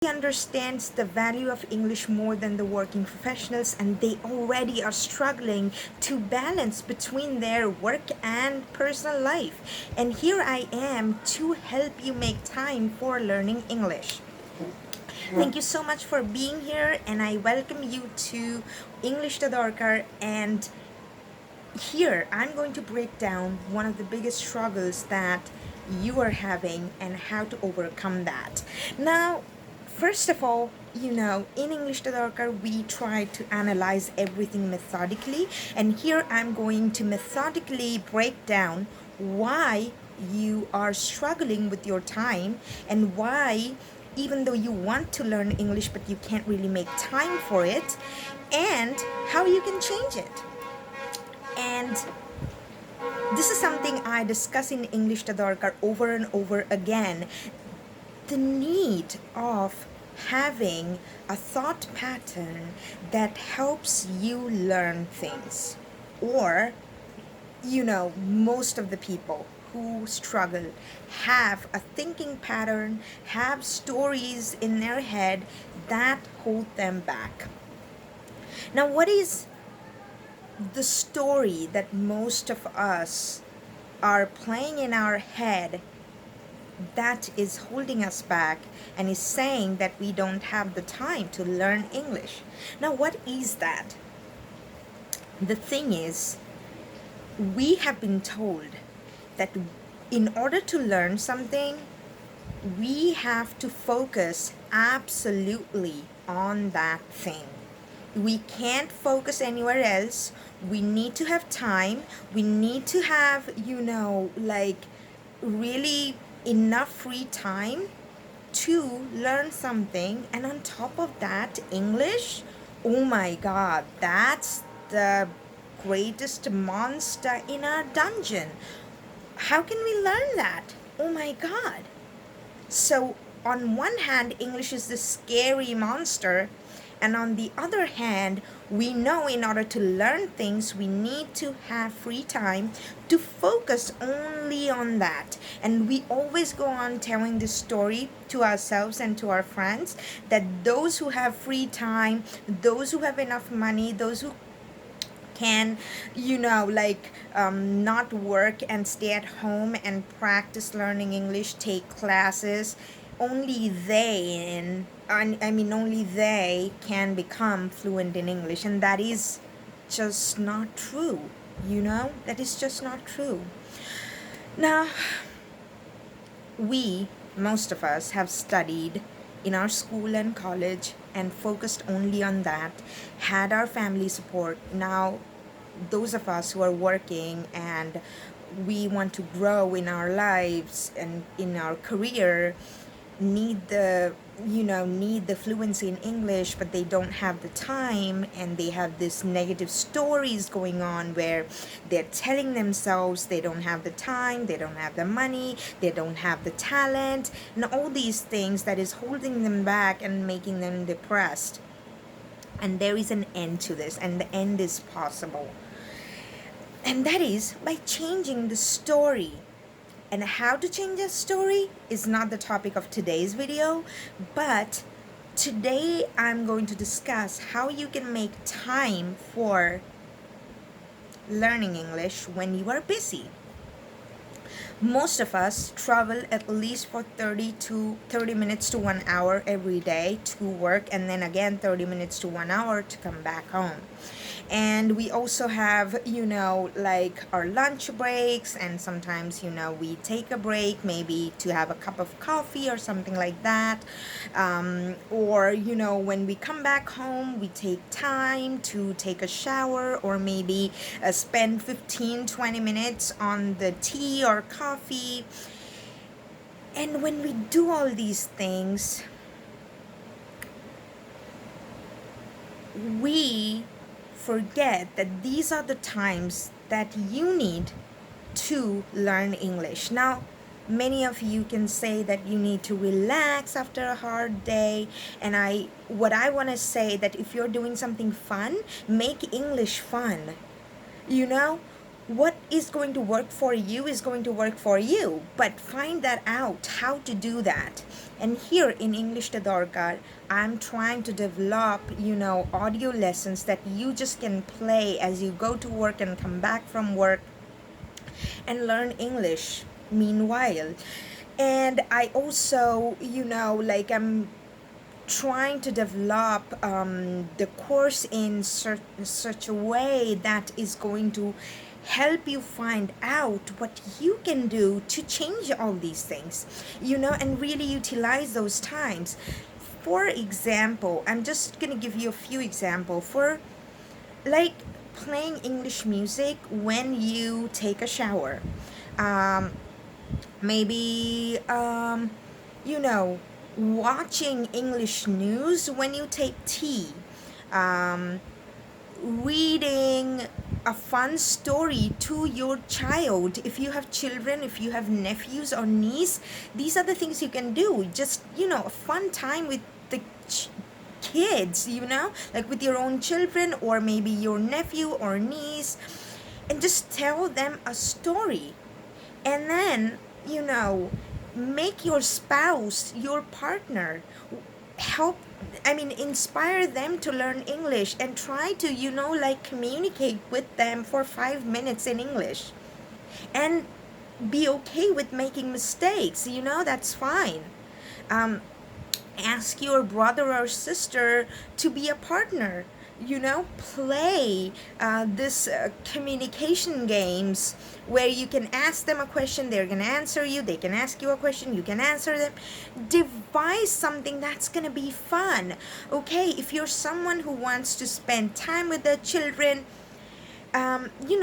understands the value of English more than the working professionals, and they already are struggling to balance between their work and personal life. And here I am to help you make time for learning English. Thank you so much for being here, and I welcome you to English to Dorkar. And here I'm going to break down one of the biggest struggles that you are having and how to overcome that. Now, first of all, in English to Dorkar, we try to analyze everything methodically, and here I'm going to methodically break down why you are struggling with your time and why, even though you want to learn English but you can't really make time for it, and how you can change it. And this is something I discuss in English to Dorkar over and over again. The need of having a thought pattern that helps you learn things. Or, most of the people who struggle have a thinking pattern, have stories in their head that hold them back. Now, what is the story that most of us are playing in our head that is holding us back and is saying that we don't have the time to learn English? Now, what is that? The thing is, we have been told that in order to learn something, we have to focus absolutely on that thing. We can't focus anywhere else. We need to have time. We need to have, really enough free time to learn something. And on top of that, English, oh my God, that's the greatest monster in our dungeon. How can we learn that? Oh my God. So, on one hand, English is the scary monster, and on the other hand, we know in order to learn things, we need to have free time to focus only on that. And we always go on telling this story to ourselves and to our friends that those who have free time, those who have enough money, those who can, not work and stay at home and practice learning English, take classes, only only they can become fluent in English. And that is just not true, that is just not true. Now, most of us have studied in our school and college and focused only on that, had our family support. Now, those of us who are working and we want to grow in our lives and in our career need the fluency in English, but they don't have the time, and they have this negative stories going on where they're telling themselves they don't have the time, they don't have the money, they don't have the talent, and all these things that is holding them back and making them depressed. And there is an end to this, and the end is possible. And that is by changing the story. And how to change a story is not the topic of today's video, but today I'm going to discuss how you can make time for learning English when you are busy. Most of us travel at least for 30 minutes to 1 hour every day to work, and then again 30 minutes to 1 hour to come back home. And we also have, our lunch breaks, and sometimes, we take a break maybe to have a cup of coffee or something like that. Or, when we come back home, we take time to take a shower or maybe spend 15-20 minutes on the tea or coffee. And when we do all these things, we forget that these are the times that you need to learn English. Now, many of you can say that you need to relax after a hard day, and what I want to say that if you're doing something fun, make English fun. what is going to work for you is going to work for you, but find that out how to do that. And here in English Tadorkar, I'm trying to develop, audio lessons that you just can play as you go to work and come back from work and learn English meanwhile. And I also, I'm trying to develop the course in such a way that is going to help you find out what you can do to change all these things, and really utilize those times. For example, I'm just going to give you a few examples for like playing English music when you take a shower. Um, maybe watching English news when you take tea, um, reading a fun story to your child. If you have children, if you have nephews or niece, these are the things you can do. Just a fun time with the kids, like with your own children or maybe your nephew or niece, and just tell them a story. And then, make your spouse, your partner, help, inspire them to learn English and try to, communicate with them for 5 minutes in English. And be okay with making mistakes, that's fine. Ask your brother or sister to be a partner, play this communication games where you can ask them a question, they're going to answer you, they can ask you a question, you can answer them. Devise something that's going to be fun. Okay, if you're someone who wants to spend time with their children,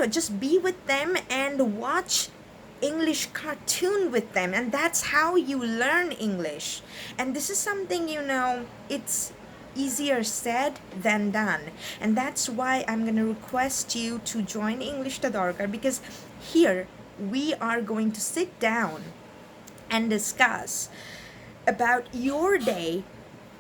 just be with them and watch English cartoon with them, and that's how you learn English. And this is something, it's easier said than done. And that's why I'm going to request you to join English Tadorkar, because here we are going to sit down and discuss about your day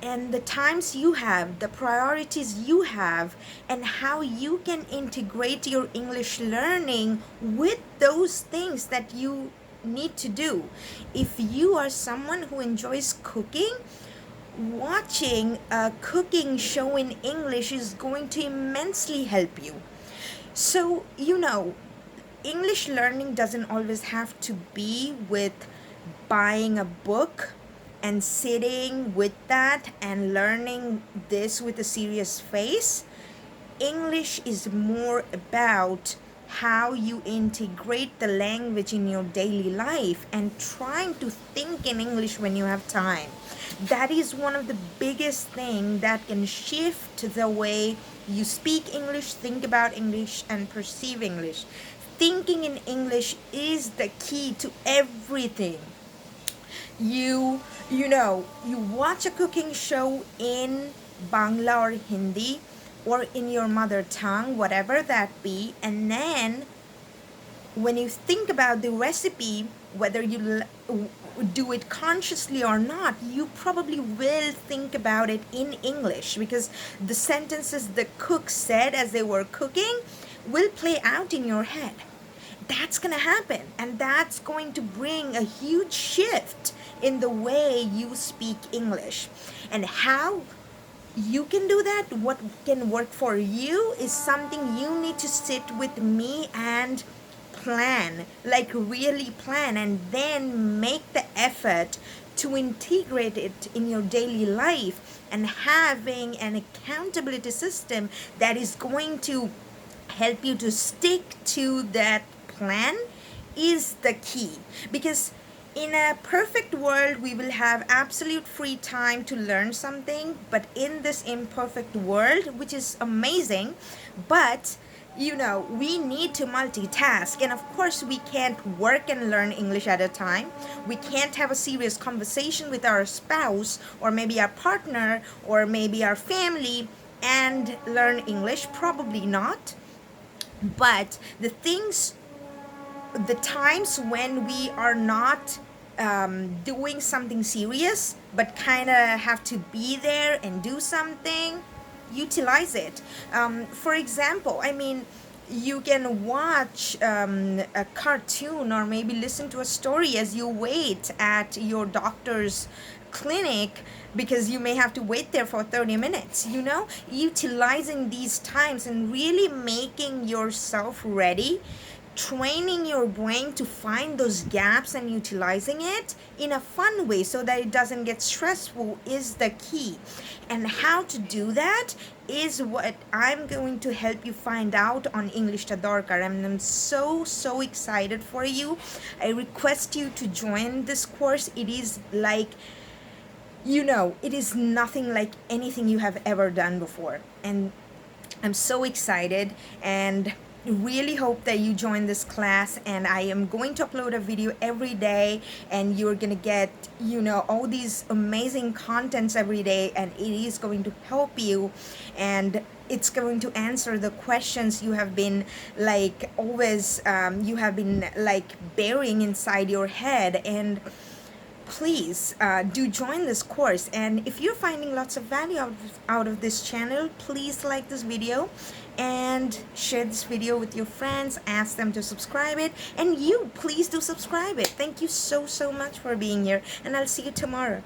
and the times you have, the priorities you have, and how you can integrate your English learning with those things that you need to do. If you are someone who enjoys cooking, watching a cooking show in English is going to immensely help you. So, English learning doesn't always have to be with buying a book and sitting with that and learning this with a serious face. English is more about how you integrate the language in your daily life and trying to think in English when you have time. That is one of the biggest things that can shift the way you speak English, think about English, and perceive English. Thinking in English is the key to everything. You watch a cooking show in Bangla or Hindi or in your mother tongue, whatever that be, and then when you think about the recipe, whether you do it consciously or not, you probably will think about it in English, because the sentences the cook said as they were cooking will play out in your head. That's going to happen, and that's going to bring a huge shift in the way you speak English. And how you can do that, what can work for you, is something you need to sit with me and plan, like really plan, and then make the effort to integrate it in your daily life, and having an accountability system that is going to help you to stick to that plan is the key. Because in a perfect world, we will have absolute free time to learn something, but in this imperfect world, which is amazing, but we need to multitask. And of course, we can't work and learn English at a time. We can't have a serious conversation with our spouse or maybe our partner or maybe our family and learn English. Probably not. But the times when we are not doing something serious but kind of have to be there and do something, utilize it. For example, you can watch a cartoon or maybe listen to a story as you wait at your doctor's clinic, because you may have to wait there for 30 minutes, you know, utilizing these times and really making yourself ready, training your brain to find those gaps and utilizing it in a fun way so that it doesn't get stressful is the key. And how to do that is what I'm going to help you find out on English Tadarkar. And I'm so excited for you. I request you to join this course. It is like, you know, it is nothing like anything you have ever done before. And I'm so excited and really hope that you join this class. And I am going to upload a video every day, and you're gonna get, you know, all these amazing contents every day, and it is going to help you, and it's going to answer the questions you have been like always you have been like burying inside your head. And please do join this course. And if you're finding lots of value out of this channel, please like this video and share this video with your friends. Ask them to subscribe it, and you please do subscribe it. Thank you so much for being here, and I'll see you tomorrow.